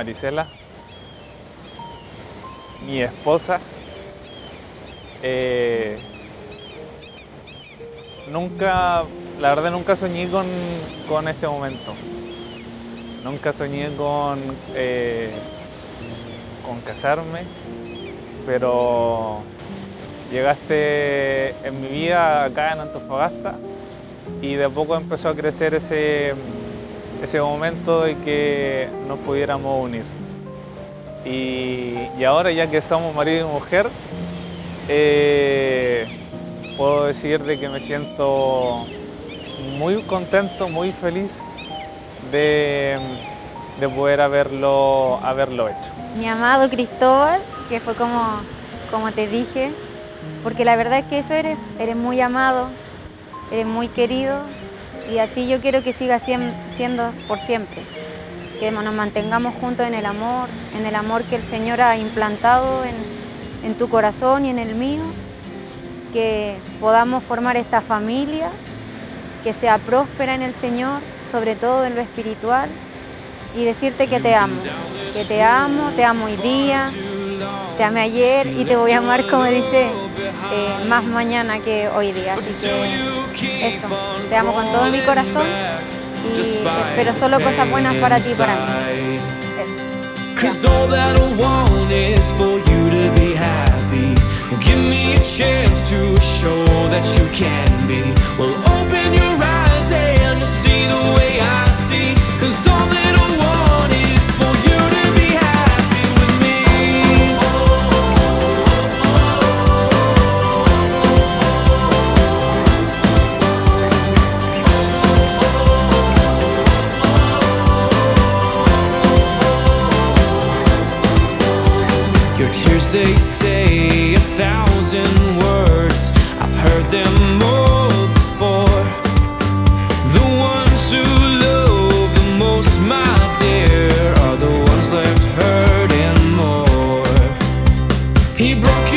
Marisella, mi esposa. La verdad nunca soñé con este momento. Nunca soñé con casarme, pero llegaste en mi vida acá en Antofagasta y de a poco empezó a crecer ese momento de que nos pudiéramos unir. Y ahora, ya que somos marido y mujer, puedo decir de que me siento muy contento, muy feliz de poder haberlo hecho. Mi amado Cristóbal, que fue como te dije, porque la verdad es que eso eres muy amado, eres muy querido, y así yo quiero que siga siendo por siempre, que nos mantengamos juntos en el amor que el Señor ha implantado en tu corazón y en el mío, que podamos formar esta familia, que sea próspera en el Señor, sobre todo en lo espiritual, y decirte que te amo hoy día, te amé ayer y te voy a amar, como dice, más mañana que hoy día. Así que eso, te amo con todo mi corazón y espero solo cosas buenas para ti y para mí. Cause all that I want is for you to be happy. Give me a chance to show that you can be. Well, open your eyes and you'll see the way I see. Cause all that I want is for you to be happy with me. Your tears, they say 1,000 words. I've heard them all before. The ones who love the most, my dear, are the ones left hurting more. He broke